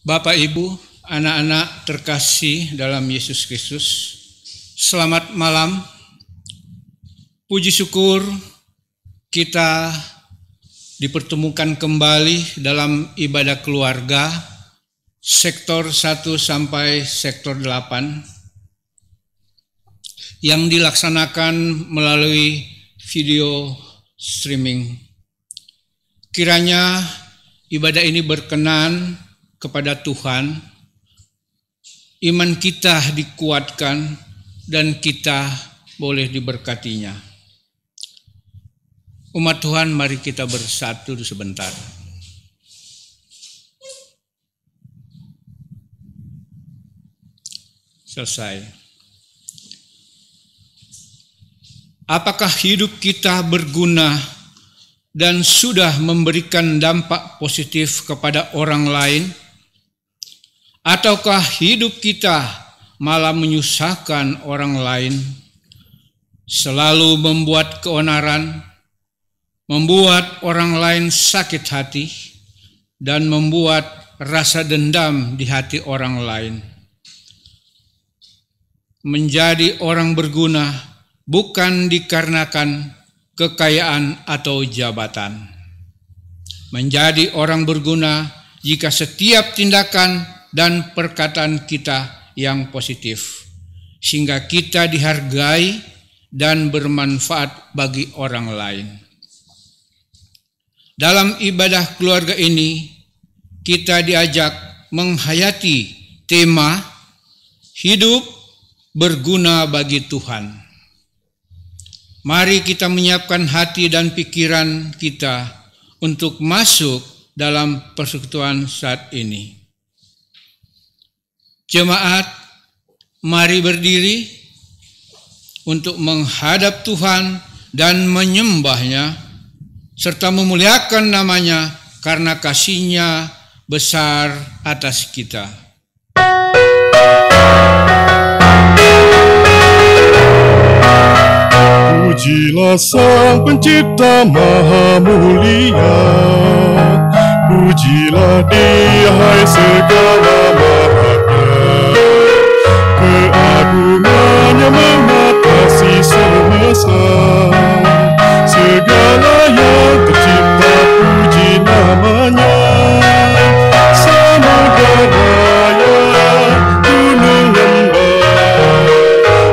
Bapak, Ibu, anak-anak terkasih dalam Yesus Kristus, selamat malam. Puji syukur kita dipertemukan kembali dalam ibadah keluarga sektor 1 sampai sektor 8 yang dilaksanakan melalui video streaming. Kiranya ibadah ini berkenan kepada Tuhan, iman kita dikuatkan dan kita boleh diberkatinya. Umat Tuhan, mari kita bersatu sebentar. Selesai. Apakah hidup kita berguna dan sudah memberikan dampak positif kepada orang lain? Ataukah hidup kita malah menyusahkan orang lain, selalu membuat keonaran, membuat orang lain sakit hati, dan membuat rasa dendam di hati orang lain? Menjadi orang berguna bukan dikarenakan kekayaan atau jabatan. Menjadi orang berguna jika setiap tindakan dan perkataan kita yang positif, sehingga kita dihargai dan bermanfaat bagi orang lain. Dalam ibadah keluarga ini, kita diajak menghayati tema hidup berguna bagi Tuhan. Mari kita menyiapkan hati dan pikiran kita untuk masuk dalam persekutuan saat ini. Jemaat, mari berdiri untuk menghadap Tuhan dan menyembah-Nya, serta memuliakan nama-Nya karena kasih-Nya besar atas kita. Pujilah Sang Pencipta Maha Mulia, pujilah Dia, hai segala makhluknya. Keagungannya mengatasi semesta, segala yang tercipta puji nama-Nya. Samudra raya, gunung lembah,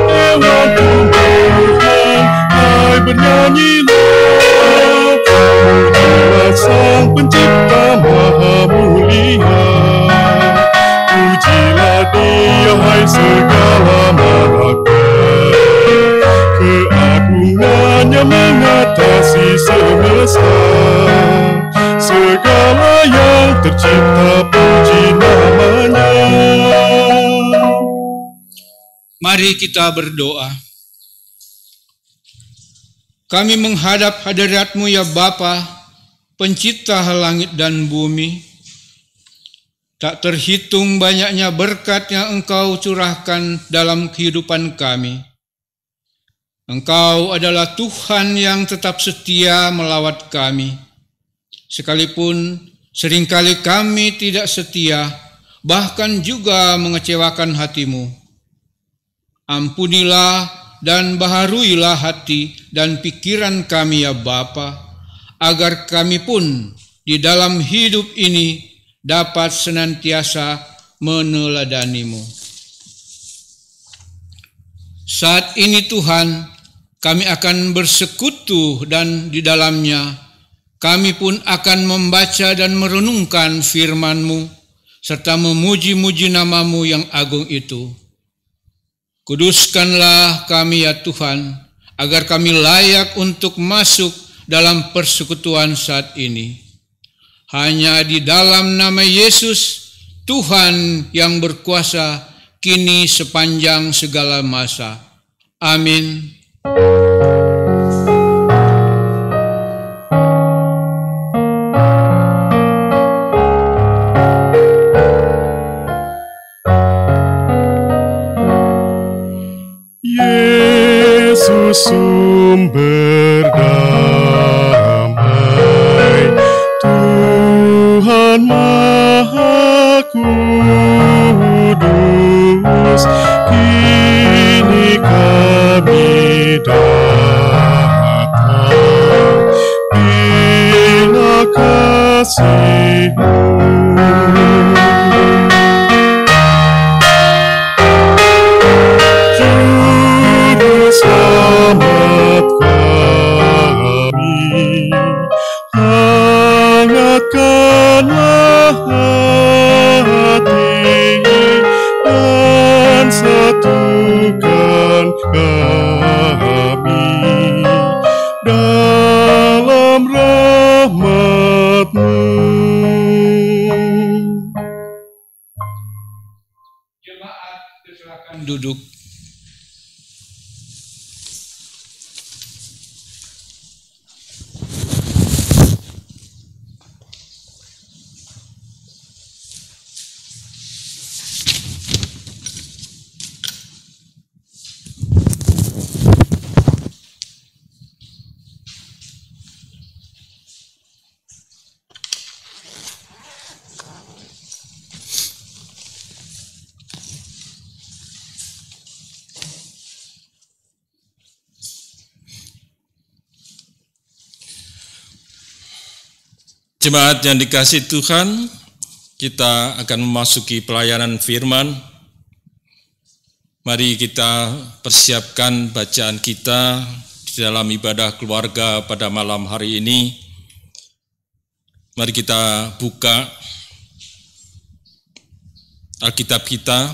hewan tumbuhan, hai bernyanyilah. Pujilah Sang Pencipta Maha Mulia, pujilah Dia, hai segala makhluknya. Keagungannya mengatasi semesta, segala yang tercipta puji nama-Nya. Mari kita berdoa. Kami menghadap hadirat-Mu ya Bapa, Pencipta langit dan bumi. Tak terhitung banyaknya berkat yang Engkau curahkan dalam kehidupan kami. Engkau adalah Tuhan yang tetap setia melawat kami. Sekalipun seringkali kami tidak setia, bahkan juga mengecewakan hati-Mu. Ampunilah dan baharuilah hati dan pikiran kami ya Bapa, agar kami pun di dalam hidup ini dapat senantiasa meneladani-Mu. Saat ini Tuhan, kami akan bersekutu dan di dalamnya kami pun akan membaca dan merenungkan firman-Mu serta memuji-muji nama-Mu yang agung itu. Kuduskanlah kami ya Tuhan, agar kami layak untuk masuk dalam persekutuan saat ini. Hanya di dalam nama Yesus, Tuhan yang berkuasa kini sepanjang segala masa. Amin. Yesus sumber damai, Tuhan Maha Kuasa. datang bila kasih-Mu. Juru selamat kami, hangatkanlah hati dan satukan kami dalam rahmat-Mu. Jemaat, silakan duduk. Jemaat yang dikasihi Tuhan, kita akan memasuki pelayanan firman. Mari kita persiapkan bacaan kita di dalam ibadah keluarga pada malam hari ini. Mari kita buka Alkitab kita.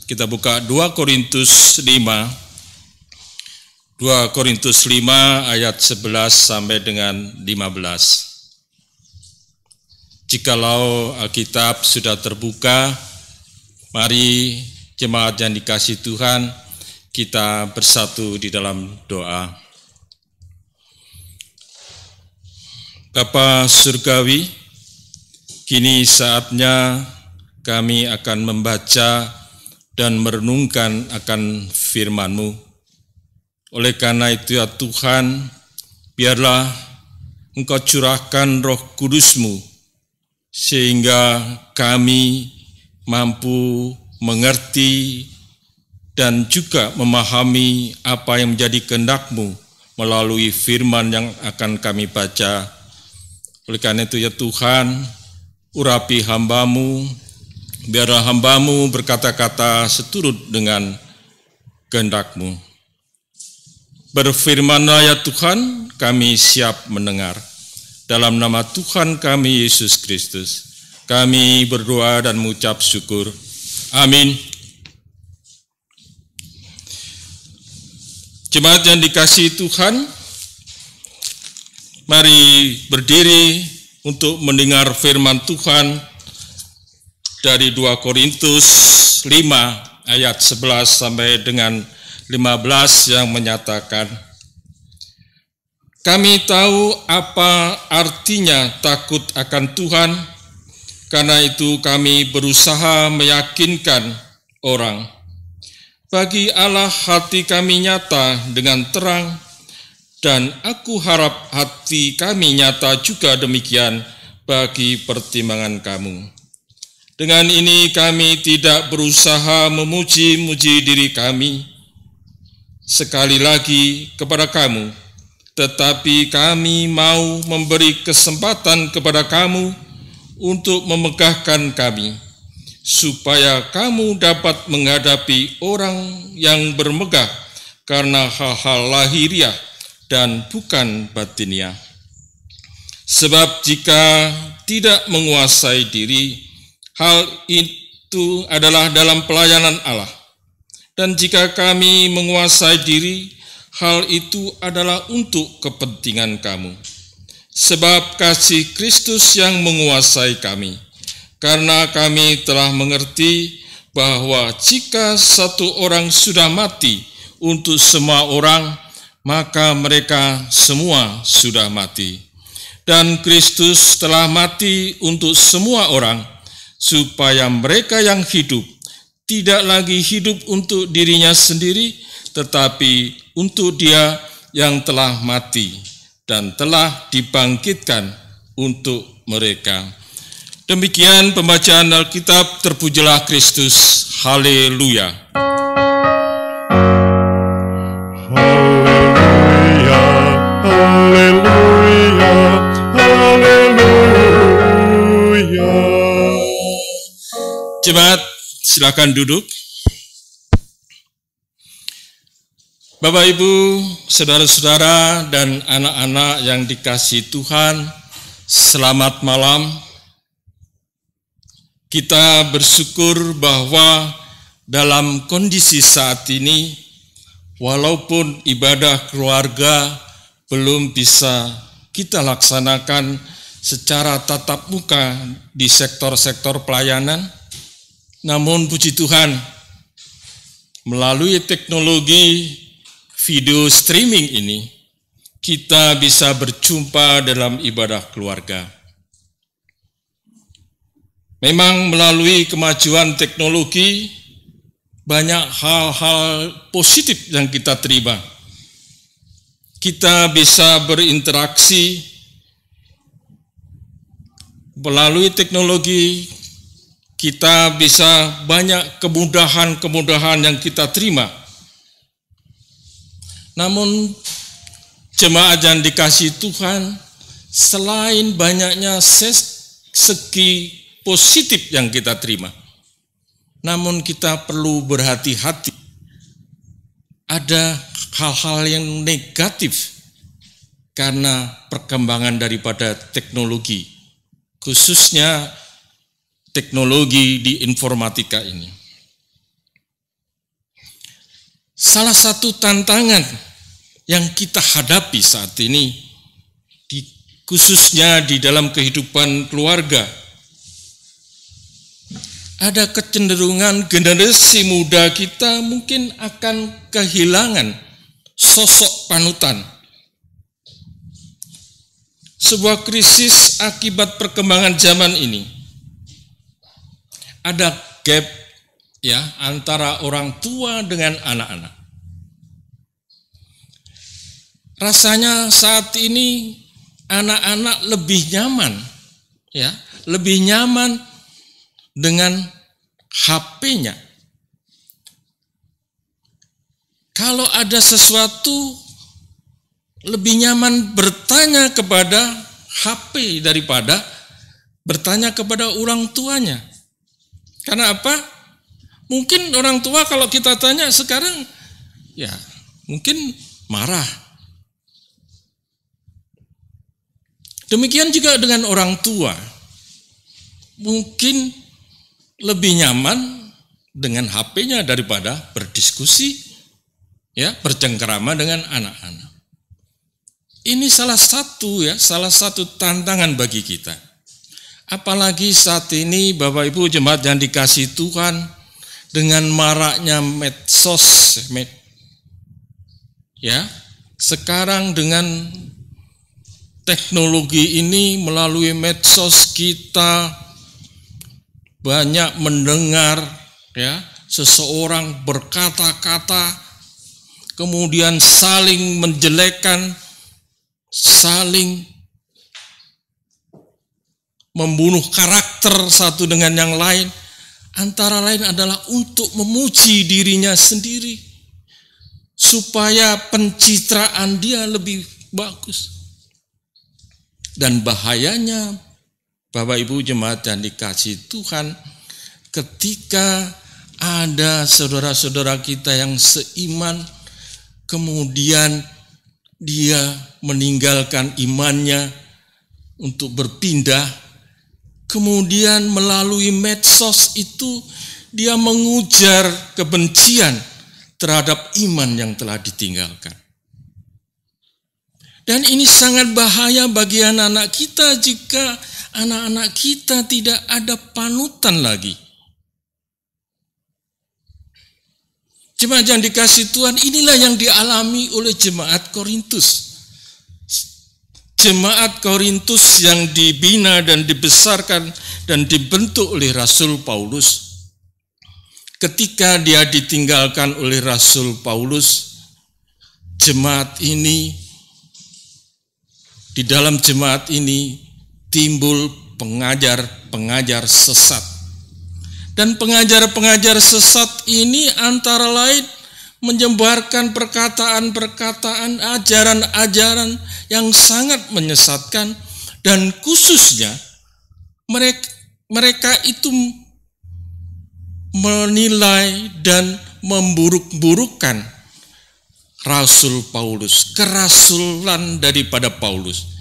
Kita buka 2 Korintus 5. 2 Korintus 5 ayat 11 sampai dengan 15. Jikalau Alkitab sudah terbuka, mari jemaat yang dikasihi Tuhan, kita bersatu di dalam doa. Bapa Surgawi, kini saatnya kami akan membaca dan merenungkan akan firman-Mu. Oleh karena itu ya Tuhan, biarlah Engkau curahkan Roh Kudus-Mu, sehingga kami mampu mengerti dan juga memahami apa yang menjadi kehendak-Mu melalui firman yang akan kami baca. Oleh karena itu ya Tuhan, urapi hamba-Mu, biarlah hamba-Mu berkata-kata seturut dengan kehendak-Mu. Berfirmanlah ya Tuhan, kami siap mendengar. Dalam nama Tuhan kami Yesus Kristus, kami berdoa dan mengucap syukur. Amin. Jemaat yang dikasihi Tuhan, mari berdiri untuk mendengar firman Tuhan dari 2 Korintus 5 ayat 11 sampai dengan 15 yang menyatakan, kami tahu apa artinya takut akan Tuhan, karena itu kami berusaha meyakinkan orang. Bagi Allah hati kami nyata dengan terang, dan aku harap hati kami nyata juga demikian bagi pertimbangan kamu. Dengan ini kami tidak berusaha memuji-muji diri kami sekali lagi kepada kamu, tetapi kami mau memberi kesempatan kepada kamu untuk memegahkan kami, supaya kamu dapat menghadapi orang yang bermegah karena hal-hal lahiriah dan bukan batiniah. Sebab jika tidak menguasai diri, hal itu adalah dalam pelayanan Allah. Dan jika kami menguasai diri, hal itu adalah untuk kepentingan kamu. Sebab kasih Kristus yang menguasai kami, karena kami telah mengerti bahwa jika satu orang sudah mati untuk semua orang, maka mereka semua sudah mati. Dan Kristus telah mati untuk semua orang, supaya mereka yang hidup tidak lagi hidup untuk dirinya sendiri, tetapi untuk Dia yang telah mati dan telah dibangkitkan untuk mereka. Demikian pembacaan Alkitab. Terpujilah Kristus. Haleluya. Haleluya. Silakan duduk. Bapak, Ibu, saudara-saudara, dan anak-anak yang dikasihi Tuhan, selamat malam. Kita bersyukur bahwa dalam kondisi saat ini, walaupun ibadah keluarga belum bisa kita laksanakan secara tatap muka di sektor-sektor pelayanan, namun puji Tuhan, melalui teknologi video streaming ini, kita bisa berjumpa dalam ibadah keluarga. Memang melalui kemajuan teknologi, banyak hal-hal positif yang kita terima. Kita bisa berinteraksi melalui teknologi, kita bisa banyak kemudahan-kemudahan yang kita terima. Namun jemaat yang dikasihi Tuhan, selain banyaknya segi positif yang kita terima, namun kita perlu berhati-hati. Ada hal-hal yang negatif karena perkembangan daripada teknologi, khususnya teknologi di informatika ini. Salah satu tantangan yang kita hadapi saat ini, khususnya di dalam kehidupan keluarga, ada kecenderungan generasi muda kita mungkin akan kehilangan sosok panutan. Sebuah krisis akibat perkembangan zaman ini. Ada gap ya antara orang tua dengan anak-anak. Rasanya saat ini anak-anak lebih nyaman ya, lebih nyaman dengan HP-nya. Kalau ada sesuatu, lebih nyaman bertanya kepada HP daripada bertanya kepada orang tuanya. Karena apa? Mungkin orang tua kalau kita tanya sekarang, ya mungkin marah. Demikian juga dengan orang tua. Mungkin lebih nyaman dengan HP-nya daripada berdiskusi, ya, bercengkerama dengan anak-anak. Ini salah satu tantangan bagi kita. Apalagi saat ini Bapak Ibu jemaat yang dikasihi Tuhan, dengan maraknya medsos, ya, sekarang dengan teknologi ini melalui medsos kita banyak mendengar ya seseorang berkata-kata, kemudian saling menjelekkan, saling membunuh karakter satu dengan yang lain, antara lain adalah untuk memuji dirinya sendiri supaya pencitraan dia lebih bagus. Dan bahayanya Bapak Ibu jemaat yang dikasihi Tuhan, ketika ada saudara-saudara kita yang seiman, kemudian dia meninggalkan imannya untuk berpindah, kemudian melalui medsos itu dia mengujar kebencian terhadap iman yang telah ditinggalkan. Dan ini sangat bahaya bagi anak-anak kita jika anak-anak kita tidak ada panutan lagi. Jemaat yang dikasihi Tuhan, inilah yang dialami oleh jemaat Korintus. Jemaat Korintus yang dibina dan dibesarkan dan dibentuk oleh Rasul Paulus. Ketika dia ditinggalkan oleh Rasul Paulus, jemaat ini, di dalam jemaat ini timbul pengajar-pengajar sesat. Dan pengajar-pengajar sesat ini antara lain menyebarkan perkataan-perkataan, ajaran-ajaran yang sangat menyesatkan, dan khususnya mereka itu menilai dan memburuk-burukkan Rasul Paulus, kerasulan daripada Paulus.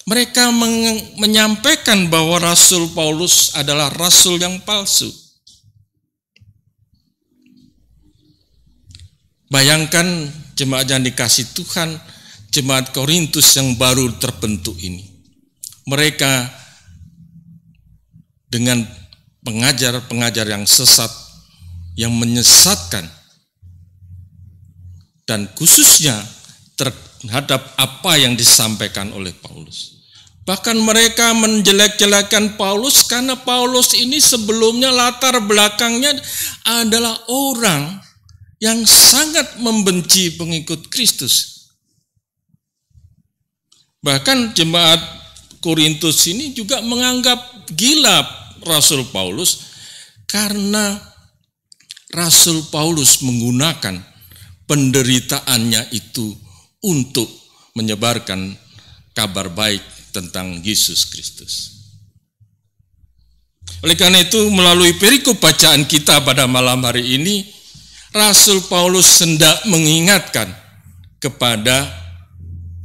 Mereka menyampaikan bahwa Rasul Paulus adalah rasul yang palsu. Bayangkan jemaat yang dikasih Tuhan, jemaat Korintus yang baru terbentuk ini. Mereka dengan pengajar-pengajar yang sesat, yang menyesatkan, dan khususnya terhadap apa yang disampaikan oleh Paulus. Bahkan mereka menjelek-jelekan Paulus karena Paulus ini sebelumnya latar belakangnya adalah orang yang sangat membenci pengikut Kristus. Bahkan jemaat Korintus ini juga menganggap gila Rasul Paulus karena Rasul Paulus menggunakan penderitaannya itu untuk menyebarkan kabar baik tentang Yesus Kristus. Oleh karena itu, melalui perikop bacaan kita pada malam hari ini, Rasul Paulus hendak mengingatkan kepada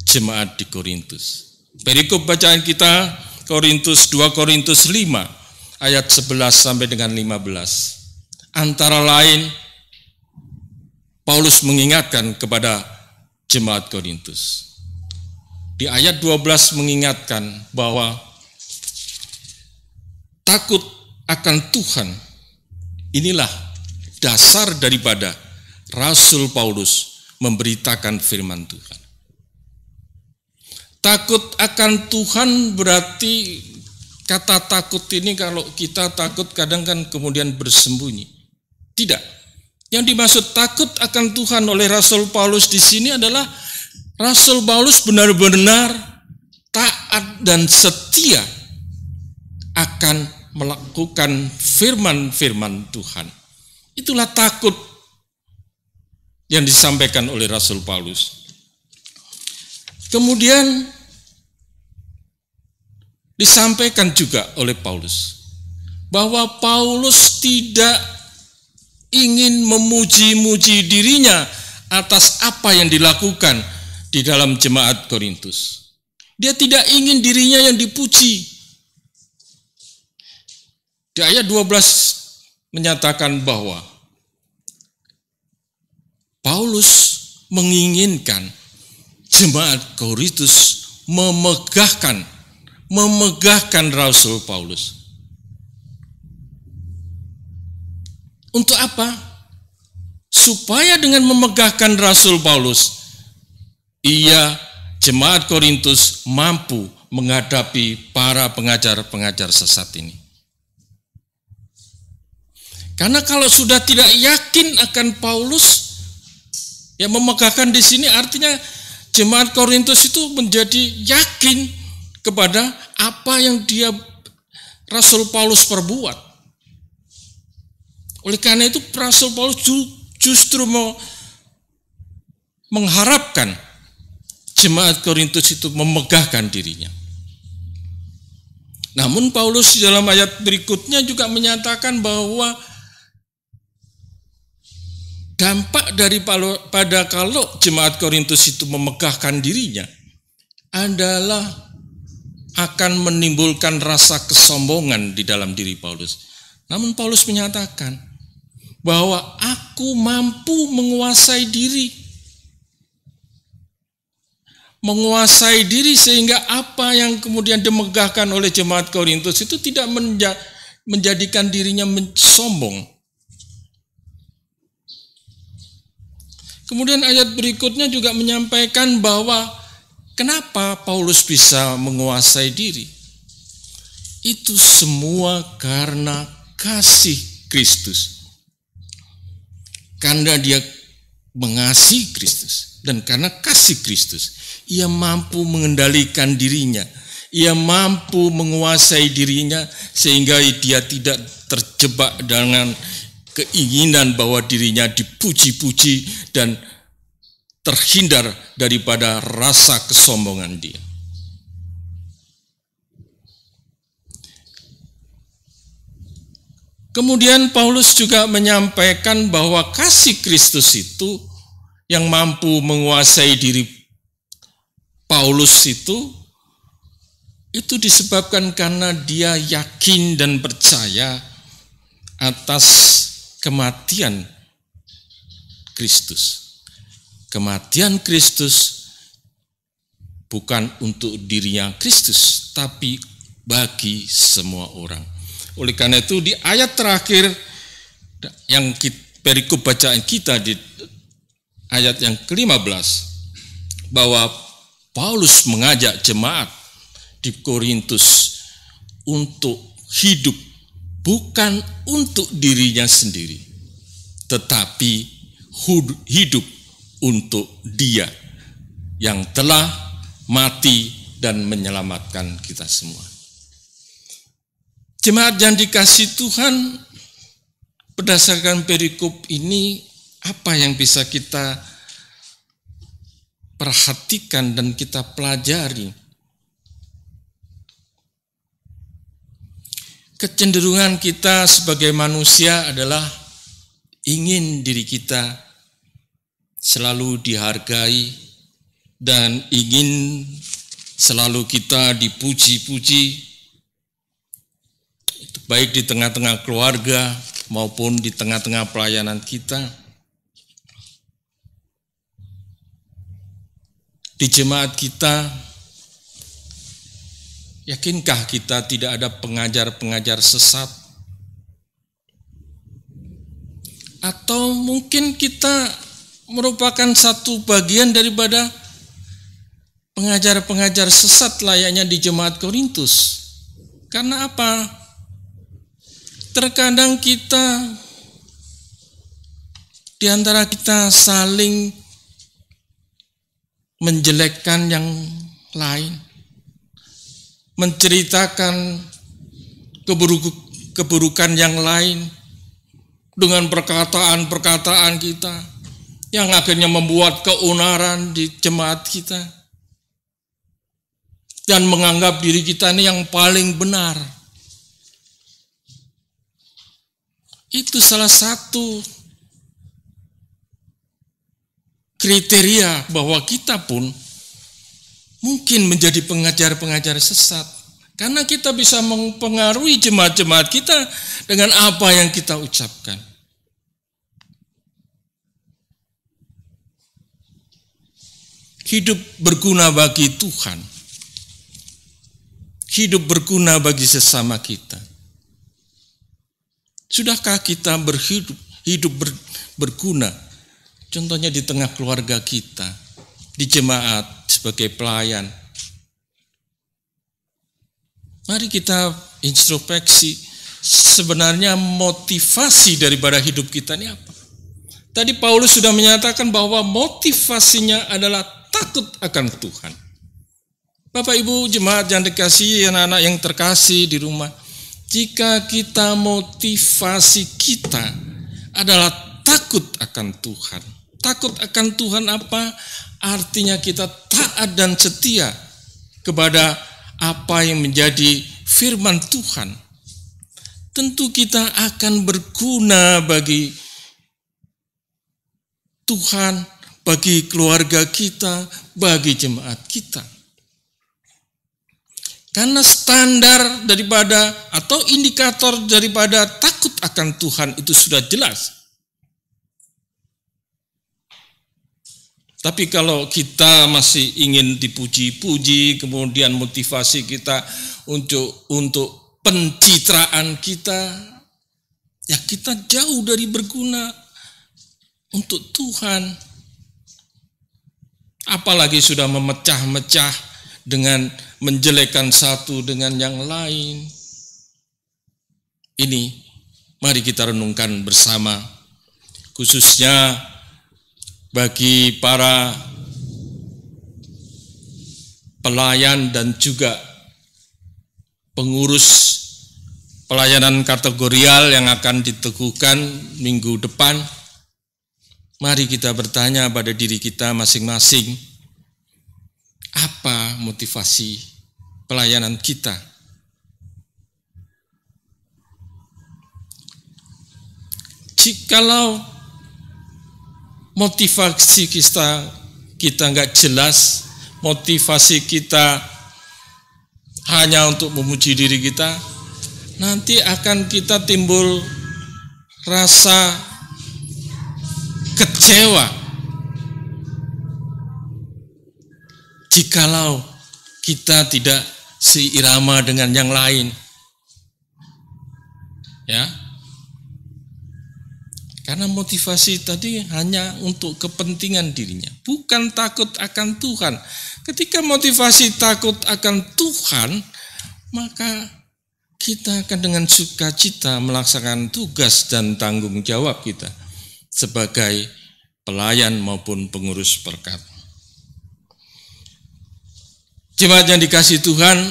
jemaat di Korintus. Perikop bacaan kita 2 Korintus 5 ayat 11 sampai dengan 15. Antara lain Paulus mengingatkan kepada jemaat Korintus. Di ayat 12 mengingatkan bahwa takut akan Tuhan inilah dasar daripada Rasul Paulus memberitakan firman Tuhan. Takut akan Tuhan berarti kata takut ini kalau kita takut kadang kan kemudian bersembunyi. Tidak. Yang dimaksud takut akan Tuhan oleh Rasul Paulus di sini adalah Rasul Paulus benar-benar taat dan setia akan melakukan firman-firman Tuhan. Itulah takut yang disampaikan oleh Rasul Paulus. Kemudian disampaikan juga oleh Paulus bahwa Paulus tidak ingin memuji-muji dirinya atas apa yang dilakukan di dalam jemaat Korintus. Dia tidak ingin dirinya yang dipuji. Di ayat 12 menyatakan bahwa Paulus menginginkan jemaat Korintus memegahkan Rasul Paulus. Untuk apa? Supaya dengan memegahkan Rasul Paulus, jemaat Korintus mampu menghadapi para pengajar-pengajar sesat ini. Karena kalau sudah tidak yakin akan Paulus, yang memegahkan di sini artinya jemaat Korintus itu menjadi yakin kepada apa yang Rasul Paulus perbuat. Oleh karena itu Rasul Paulus justru mengharapkan jemaat Korintus itu memegahkan dirinya. Namun Paulus di dalam ayat berikutnya juga menyatakan bahwa dampak daripada kalau jemaat Korintus itu memegahkan dirinya adalah akan menimbulkan rasa kesombongan di dalam diri Paulus. Namun Paulus menyatakan bahwa aku mampu menguasai diri sehingga apa yang kemudian dimegahkan oleh jemaat Korintus itu tidak menjadikan dirinya sombong. Kemudian ayat berikutnya juga menyampaikan bahwa kenapa Paulus bisa menguasai diri? Itu semua karena kasih Kristus. Karena dia mengasihi Kristus dan karena kasih Kristus, ia mampu mengendalikan dirinya. Ia mampu menguasai dirinya sehingga dia tidak terjebak dengan keinginan bahwa dirinya dipuji-puji dan terhindar daripada rasa kesombongan dia. Kemudian Paulus juga menyampaikan bahwa kasih Kristus itu yang mampu menguasai diri Paulus itu disebabkan karena dia yakin dan percaya atas kematian Kristus. Kematian Kristus bukan untuk dirinya Kristus, tapi bagi semua orang. Oleh karena itu di ayat terakhir yang perikop bacaan kita di ayat yang ke-15, bahwa Paulus mengajak jemaat di Korintus untuk hidup bukan untuk dirinya sendiri, tetapi hidup untuk Dia yang telah mati dan menyelamatkan kita semua. Jemaat yang dikasihi Tuhan, berdasarkan perikop ini, apa yang bisa kita perhatikan dan kita pelajari? Kecenderungan kita sebagai manusia adalah ingin diri kita selalu dihargai dan ingin selalu kita dipuji-puji, baik di tengah-tengah keluarga maupun di tengah-tengah pelayanan kita. Di jemaat kita, yakinkah kita tidak ada pengajar-pengajar sesat? Atau mungkin kita merupakan satu bagian daripada pengajar-pengajar sesat layaknya di jemaat Korintus? Karena apa? Terkadang kita, di antara kita saling menjelekkan yang lain, menceritakan keburukan yang lain dengan perkataan-perkataan kita yang akhirnya membuat keonaran di jemaat kita dan menganggap diri kita ini yang paling benar. Itu salah satu kriteria bahwa kita pun mungkin menjadi pengajar-pengajar sesat. Karena kita bisa mempengaruhi jemaat-jemaat kita dengan apa yang kita ucapkan. Hidup berguna bagi Tuhan. Hidup berguna bagi sesama kita. Sudahkah kita hidup berguna? Contohnya di tengah keluarga kita, di jemaat sebagai pelayan. Mari kita introspeksi, sebenarnya motivasi daripada hidup kita ini apa? Tadi Paulus sudah menyatakan bahwa motivasinya adalah takut akan Tuhan. Bapak Ibu jemaat yang dikasihi, anak-anak yang terkasih di rumah, jika kita motivasi kita adalah takut akan Tuhan. Takut akan Tuhan apa? Artinya kita taat dan setia kepada apa yang menjadi firman Tuhan. Tentu kita akan berguna bagi Tuhan, bagi keluarga kita, bagi jemaat kita. Karena standar daripada atau indikator daripada takut akan Tuhan itu sudah jelas. Tapi kalau kita masih ingin dipuji-puji, kemudian motivasi kita untuk pencitraan kita, ya kita jauh dari berguna untuk Tuhan. Apalagi sudah memecah-mecah dengan menjelekkan satu dengan yang lain. Ini mari kita renungkan bersama, khususnya bagi para pelayan dan juga pengurus pelayanan kategorial yang akan diteguhkan minggu depan. Mari kita bertanya pada diri kita masing-masing, apa motivasi pelayanan kita? Jikalau motivasi kita nggak jelas, motivasi kita hanya untuk memuji diri kita, nanti akan kita timbul rasa kecewa jikalau kita tidak seirama dengan yang lain. Ya. Karena motivasi tadi hanya untuk kepentingan dirinya, bukan takut akan Tuhan. Ketika motivasi takut akan Tuhan, maka kita akan dengan sukacita melaksanakan tugas dan tanggung jawab kita sebagai pelayan maupun pengurus berkat. Jemaat yang dikasihi Tuhan,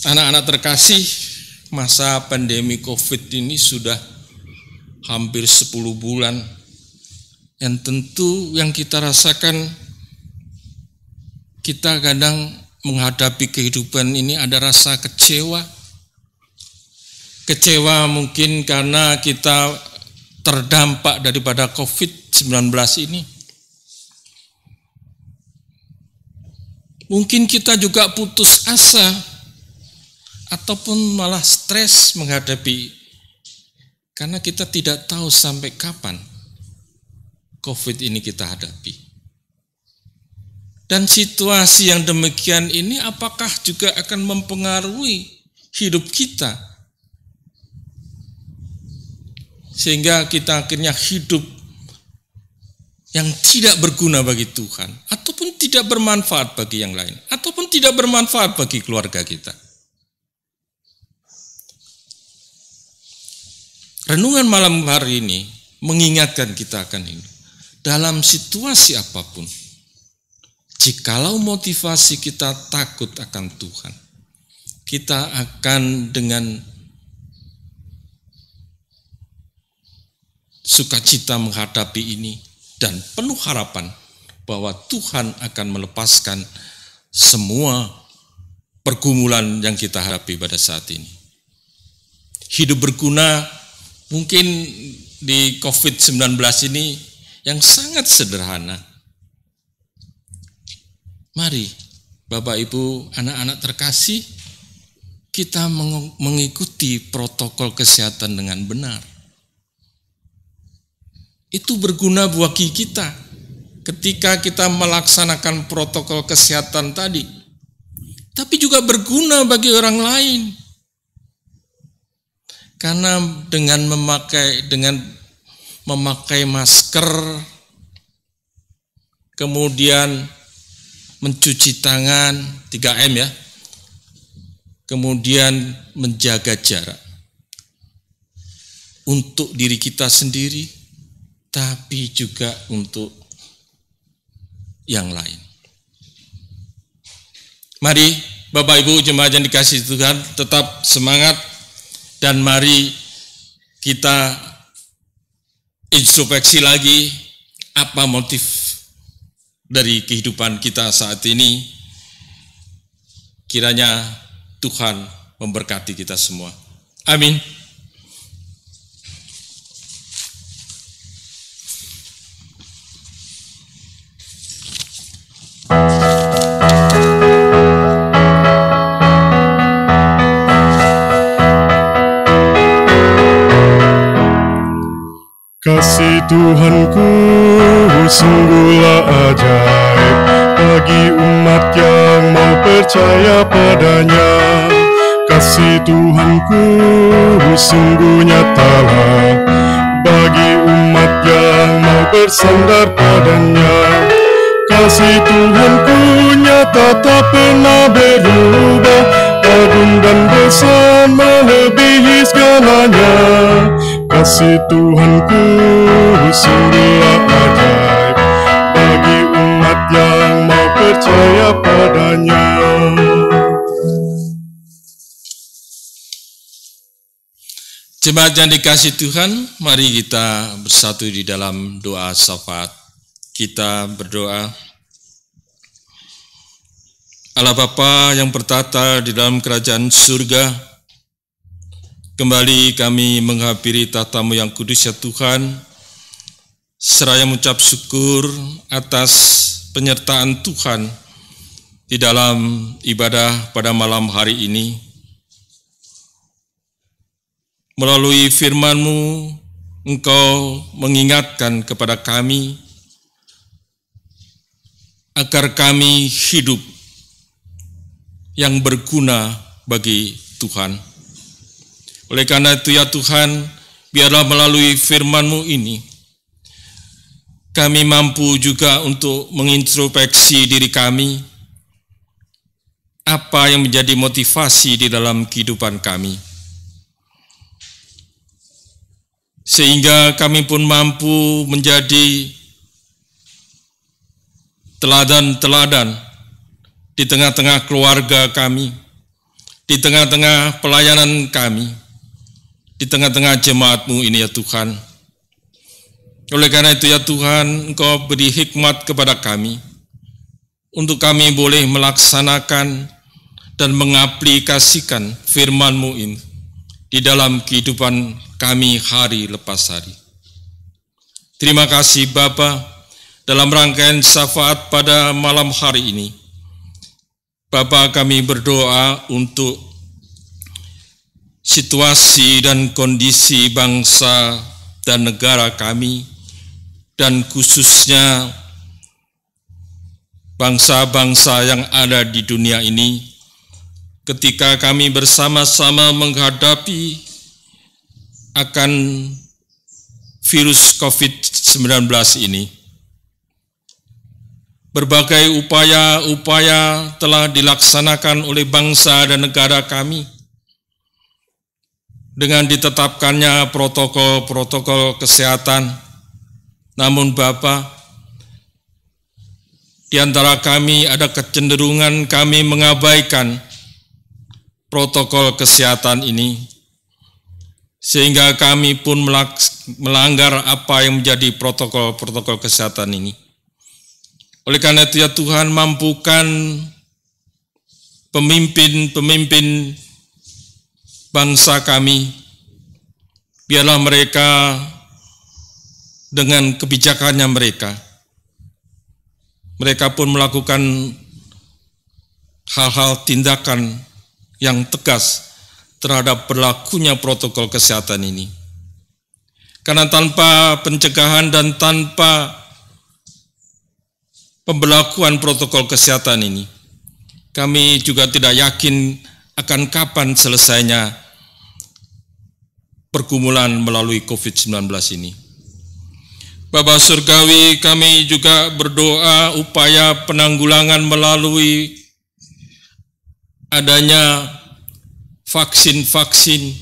anak-anak terkasih, masa pandemi COVID ini sudah hampir 10 bulan, yang tentu yang kita rasakan, kita kadang menghadapi kehidupan ini ada rasa kecewa. Kecewa mungkin karena kita terdampak daripada COVID-19 ini. Mungkin kita juga putus asa ataupun malah stres menghadapi, karena kita tidak tahu sampai kapan COVID ini kita hadapi. Dan situasi yang demikian ini apakah juga akan mempengaruhi hidup kita, sehingga kita akhirnya hidup yang tidak berguna bagi Tuhan, ataupun tidak bermanfaat bagi yang lain, ataupun tidak bermanfaat bagi keluarga kita. Renungan malam hari ini mengingatkan kita akan ini. Dalam situasi apapun, jikalau motivasi kita takut akan Tuhan, kita akan dengan sukacita menghadapi ini dan penuh harapan bahwa Tuhan akan melepaskan semua pergumulan yang kita hadapi pada saat ini. Hidup berguna mungkin di COVID-19 ini yang sangat sederhana. Mari Bapak Ibu, anak-anak terkasih, kita mengikuti protokol kesehatan dengan benar. Itu berguna bagi kita ketika kita melaksanakan protokol kesehatan tadi, tapi juga berguna bagi orang lain. Karena dengan memakai masker, kemudian mencuci tangan 3M ya, kemudian menjaga jarak untuk diri kita sendiri, tapi juga untuk yang lain. Mari Bapak Ibu jemaat yang dikasihi Tuhan, tetap semangat dan mari kita introspeksi lagi apa motif dari kehidupan kita saat ini. Kiranya Tuhan memberkati kita semua. Amin. Kasih Tuhanku sungguhlah ajaib bagi umat yang mau percaya padanya. Kasih Tuhanku sungguh nyatalah bagi umat yang mau bersandar padanya. Kasih Tuhanku nyata tak pernah berubah, agung dan besar melebihi segalanya. Kasih Tuhanku sungguhlah ajaib bagi umat yang mau percaya padanya. Jemaat yang dikasihi Tuhan, mari kita bersatu di dalam doa syafaat. Kita berdoa. Allah Bapa yang bertata di dalam kerajaan surga, Kembali kami menghampiri tatamu yang kudus ya Tuhan, seraya mengucap syukur atas penyertaan Tuhan di dalam ibadah pada malam hari ini. Melalui firman-Mu, Engkau mengingatkan kepada kami agar kami hidup yang berguna bagi Tuhan. Oleh karena itu ya Tuhan, biarlah melalui firman-Mu ini, kami mampu juga untuk mengintrospeksi diri kami, apa yang menjadi motivasi di dalam kehidupan kami. Sehingga kami pun mampu menjadi teladan-teladan di tengah-tengah keluarga kami, di tengah-tengah pelayanan kami, di tengah-tengah jemaat-Mu ini ya Tuhan. Oleh karena itu ya Tuhan, Engkau beri hikmat kepada kami, untuk kami boleh melaksanakan dan mengaplikasikan firman-Mu ini di dalam kehidupan kami hari lepas hari. Terima kasih Bapa, dalam rangkaian syafaat pada malam hari ini, Bapa kami berdoa untuk situasi dan kondisi bangsa dan negara kami, dan khususnya bangsa-bangsa yang ada di dunia ini, ketika kami bersama-sama menghadapi akan virus COVID-19 ini. Berbagai upaya-upaya telah dilaksanakan oleh bangsa dan negara kami, dengan ditetapkannya protokol-protokol kesehatan. Namun Bapa, di antara kami ada kecenderungan kami mengabaikan protokol kesehatan ini, sehingga kami pun melanggar apa yang menjadi protokol-protokol kesehatan ini. Oleh karena itu ya Tuhan, mampukan pemimpin-pemimpin bangsa kami, biarlah mereka dengan kebijakannya mereka pun melakukan hal-hal tindakan yang tegas terhadap berlakunya protokol kesehatan ini. Karena tanpa pencegahan dan tanpa pemberlakuan protokol kesehatan ini, kami juga tidak yakin akan kapan selesainya pergumulan melalui COVID-19 ini. Bapa Surgawi, kami juga berdoa upaya penanggulangan melalui adanya vaksin-vaksin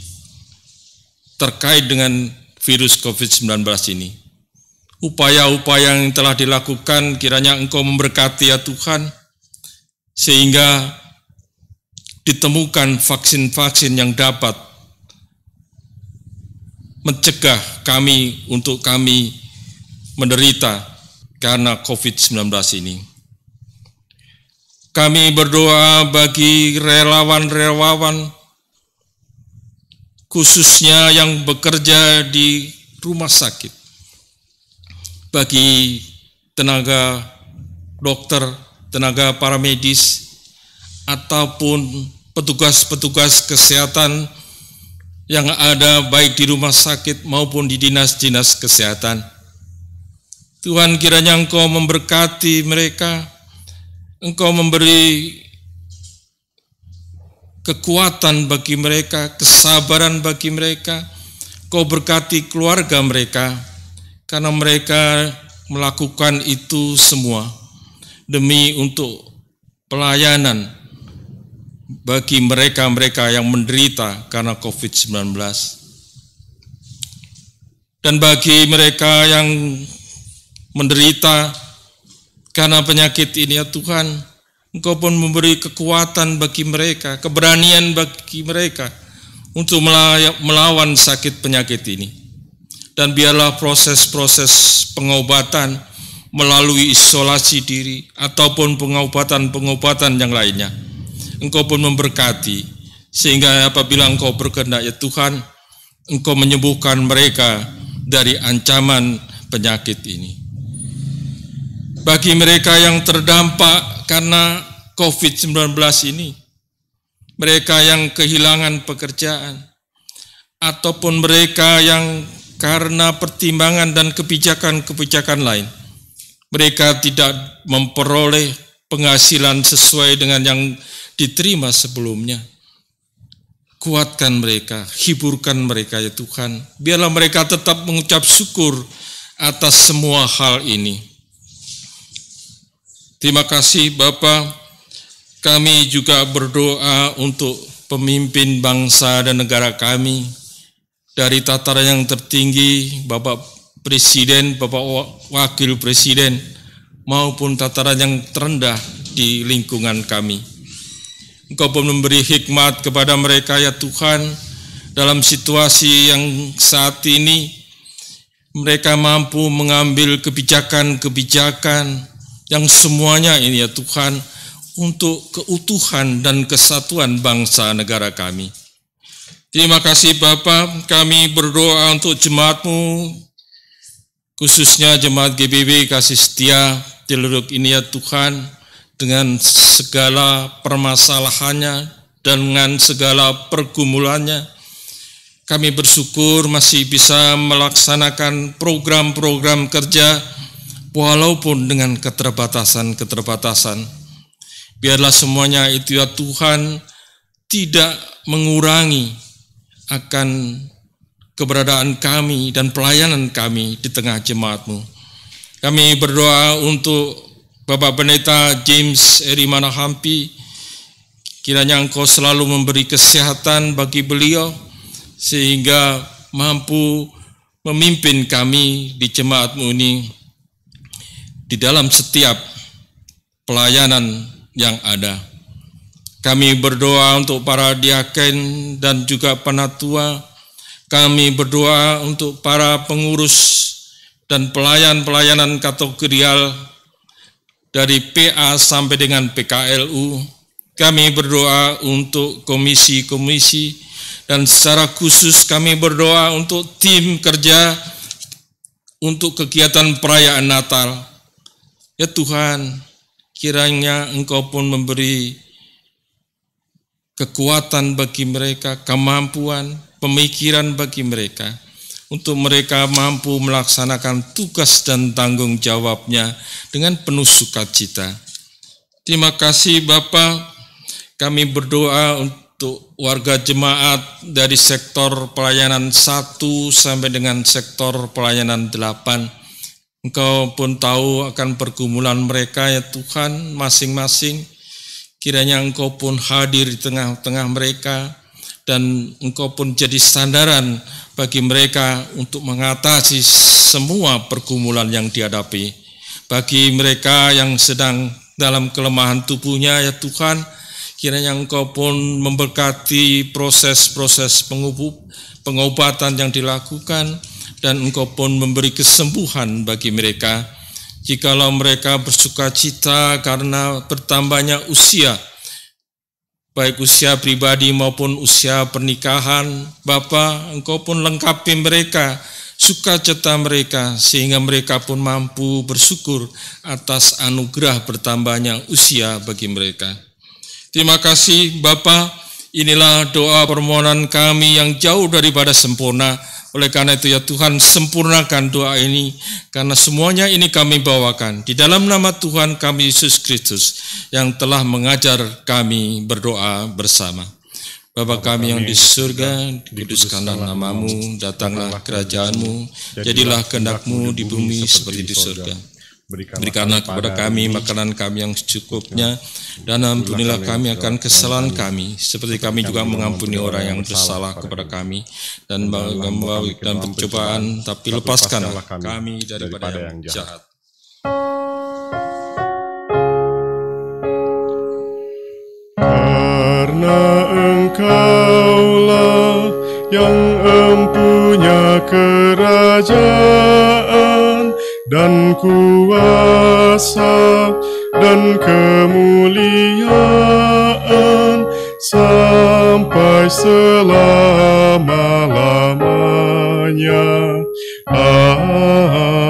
terkait dengan virus COVID-19 ini. Upaya-upaya yang telah dilakukan kiranya Engkau memberkati ya Tuhan, sehingga ditemukan vaksin-vaksin yang dapat mencegah kami untuk kami menderita karena COVID-19 ini. Kami berdoa bagi relawan-relawan, khususnya yang bekerja di rumah sakit, bagi tenaga dokter, tenaga paramedis, ataupun petugas-petugas kesehatan yang ada baik di rumah sakit maupun di dinas-dinas kesehatan. Tuhan, kiranya Engkau memberkati mereka, Engkau memberi kekuatan bagi mereka, kesabaran bagi mereka, Engkau berkati keluarga mereka, karena mereka melakukan itu semua demi untuk pelayanan bagi mereka-mereka yang menderita karena COVID-19. Dan bagi mereka yang menderita karena penyakit ini ya Tuhan, Engkau pun memberi kekuatan bagi mereka, keberanian bagi mereka untuk melawan sakit penyakit ini. Dan biarlah proses-proses pengobatan melalui isolasi diri ataupun pengobatan-pengobatan yang lainnya, Engkau pun memberkati Sehingga apabila Engkau berkehendak ya Tuhan, Engkau menyembuhkan mereka dari ancaman penyakit ini. Bagi mereka yang terdampak karena COVID-19 ini, mereka yang kehilangan pekerjaan, ataupun mereka yang karena pertimbangan dan kebijakan-kebijakan lain, mereka tidak memperoleh penghasilan sesuai dengan yang diterima sebelumnya. Kuatkan mereka, hiburkan mereka ya Tuhan. Biarlah mereka tetap mengucap syukur atas semua hal ini. Terima kasih Bapa. Kami juga berdoa untuk pemimpin bangsa dan negara kami, dari tataran yang tertinggi, Bapak Presiden, Bapak Wakil Presiden, maupun tataran yang terendah di lingkungan kami. Engkau pun memberi hikmat kepada mereka ya Tuhan, dalam situasi yang saat ini, mereka mampu mengambil kebijakan-kebijakan yang semuanya ini ya Tuhan, untuk keutuhan dan kesatuan bangsa negara kami. Terima kasih Bapa, kami berdoa untuk jemaat-Mu, khususnya jemaat GBB Kasih Setia Tiluruk ini ya Tuhan, dengan segala permasalahannya, dengan segala pergumulannya. Kami bersyukur masih bisa melaksanakan program-program kerja, walaupun dengan keterbatasan-keterbatasan. Biarlah semuanya itu ya Tuhan tidak mengurangi akan keberadaan kami dan pelayanan kami di tengah jemaat-Mu. Kami berdoa untuk Bapak Pendeta James Eri Manahampi, kiranya Engkau selalu memberi kesehatan bagi beliau, sehingga mampu memimpin kami di jemaat-Mu ini di dalam setiap pelayanan yang ada. Kami berdoa untuk para diaken dan juga penatua. Kami berdoa untuk para pengurus dan pelayan-pelayanan kategorial dari PA sampai dengan PKLU. Kami berdoa untuk komisi-komisi, dan secara khusus kami berdoa untuk tim kerja untuk kegiatan perayaan Natal. Ya Tuhan, kiranya Engkau pun memberi kekuatan bagi mereka, kemampuan, pemikiran bagi mereka, untuk mereka mampu melaksanakan tugas dan tanggung jawabnya dengan penuh sukacita. Terima kasih Bapa. Kami berdoa untuk warga jemaat dari sektor pelayanan 1 sampai dengan sektor pelayanan 8. Engkau pun tahu akan pergumulan mereka ya Tuhan masing-masing. Kiranya Engkau pun hadir di tengah-tengah mereka, dan Engkau pun jadi sandaran bagi mereka untuk mengatasi semua pergumulan yang dihadapi. Bagi mereka yang sedang dalam kelemahan tubuhnya ya Tuhan, kiranya Engkau pun memberkati proses-proses pengobatan yang dilakukan, dan Engkau pun memberi kesembuhan bagi mereka. Jikalau mereka bersukacita karena bertambahnya usia, baik usia pribadi maupun usia pernikahan, Bapa, Engkau pun lengkapi mereka, sukacita mereka, sehingga mereka pun mampu bersyukur atas anugerah bertambahnya usia bagi mereka. Terima kasih Bapa, inilah doa permohonan kami yang jauh daripada sempurna. Oleh karena itu ya Tuhan, sempurnakan doa ini, karena semuanya ini kami bawakan di dalam nama Tuhan kami Yesus Kristus yang telah mengajar kami berdoa bersama. Bapa kami yang di surga, dikuduskanlah namamu, datanglah kerajaan-Mu, jadilah kehendak-Mu di bumi seperti di surga. Berikanlah kepada kami makanan kami yang secukupnya, dan ampunilah kami akan kesalahan kami, seperti kami juga mengampuni orang yang bersalah kepada kami, dan membawa dalam pencobaan, tapi lepaskanlah kami daripada yang jahat. Karena Engkaulah yang empunya kerajaan dan kuasa dan kemuliaan sampai sampai selama-lamanya. Amin.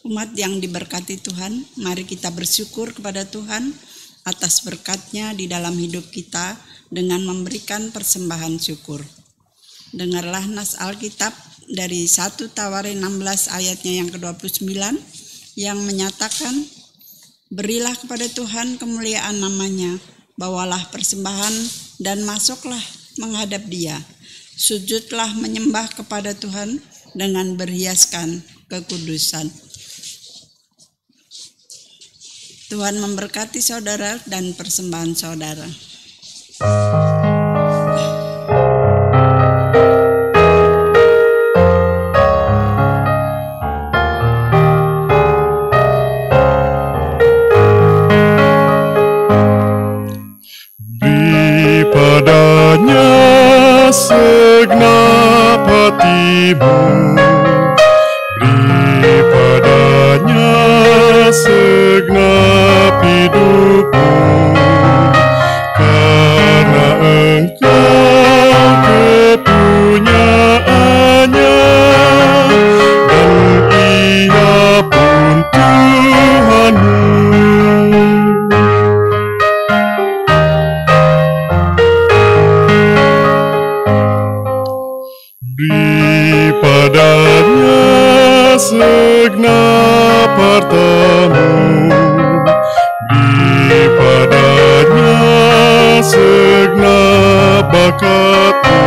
Umat yang diberkati Tuhan, mari kita bersyukur kepada Tuhan atas berkat-Nya di dalam hidup kita dengan memberikan persembahan syukur. Dengarlah nas Alkitab dari 1 Tawarin 16 ayatnya yang ke-29 yang menyatakan, berilah kepada Tuhan kemuliaan namanya, bawalah persembahan dan masuklah menghadap Dia. Sujudlah menyembah kepada Tuhan dengan berhiaskan kekudusan. Tuhan memberkati saudara dan persembahan saudara. Beri padanya segenap hatimu, beri padanya segenap hidupmu, karena Engkau kepunyaannya, dan Ia pun Tuhanmu. Beri padanya segenap hartamu, beri padanya segenap bakatmu,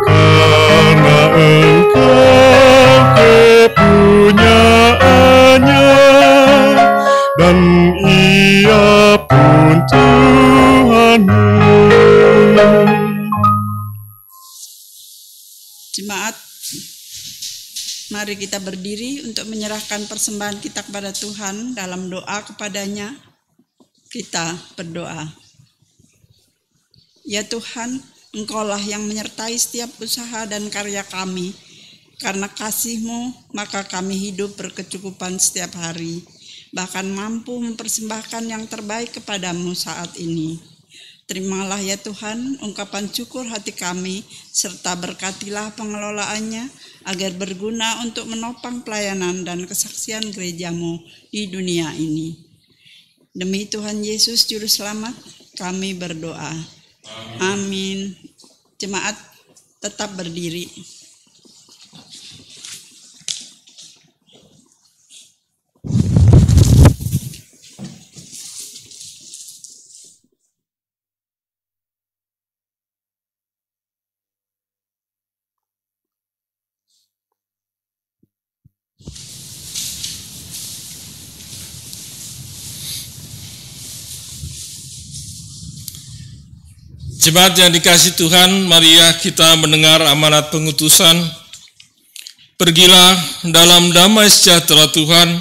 karena Engkau kepunyaannya, dan Ia pun Tuhanmu. Jemaat, mari kita berdiri untuk menyerahkan persembahan kita kepada Tuhan dalam doa kepada-Nya. Kita berdoa. Ya Tuhan, Engkaulah yang menyertai setiap usaha dan karya kami. Karena kasih-Mu, maka kami hidup berkecukupan setiap hari, bahkan mampu mempersembahkan yang terbaik kepada-Mu saat ini. Terimalah ya Tuhan ungkapan syukur hati kami, serta berkatilah pengelolaannya agar berguna untuk menopang pelayanan dan kesaksian gereja-Mu di dunia ini. Demi Tuhan Yesus Juru Selamat, kami berdoa. Amin. Jemaat tetap berdiri. Jemaat yang dikasihi Tuhan, marilah kita mendengar amanat pengutusan. Pergilah dalam damai sejahtera Tuhan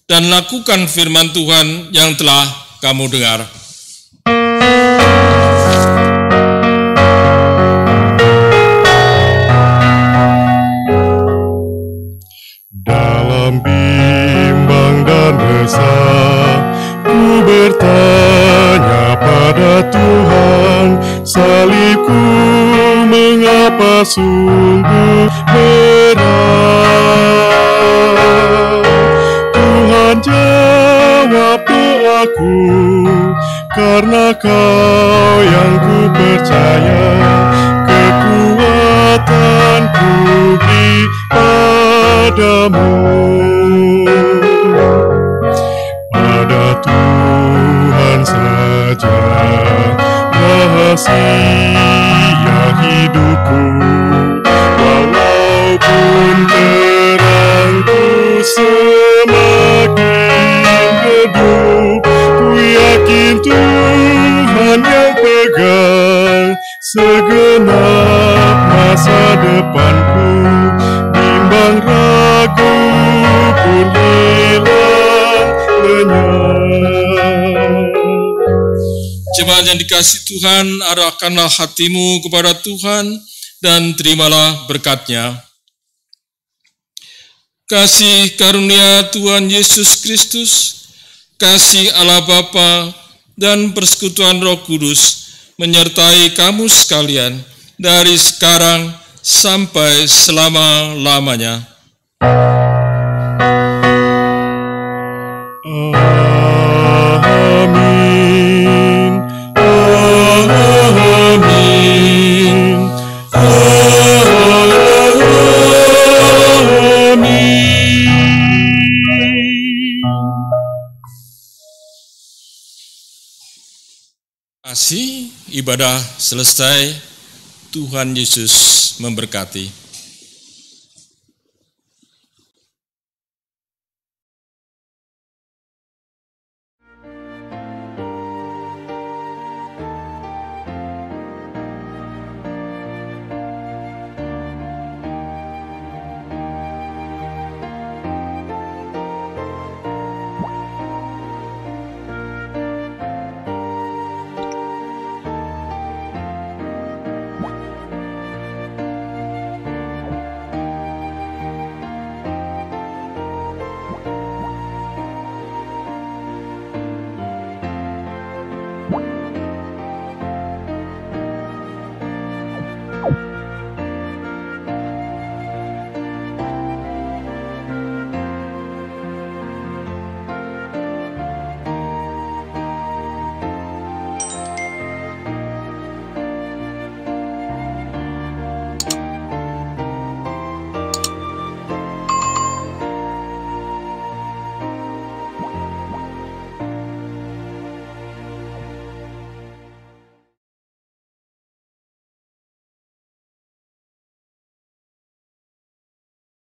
dan lakukan firman Tuhan yang telah kamu dengar. Dalam bimbang dan resah, ku bertanya pada Tuhan, salibku mengapa sungguh berat? Tuhan jawab doaku, karena Kau yang ku percaya, kekuatanku di padamu. Pada Tuhan saja rahasia hidupku, walaupun terangku semakin redup, masa depanku, bimbang ragu pun hilang lenyap. Jemaat yang dikasihi Tuhan, arahkanlah hatimu kepada Tuhan dan terimalah berkat-Nya. Kasih karunia Tuhan Yesus Kristus, kasih Allah Bapa, dan persekutuan Roh Kudus menyertai kamu sekalian dari sekarang sampai selama-lamanya. Amin. Amin. Kasih ibadah selesai, Tuhan Yesus memberkati.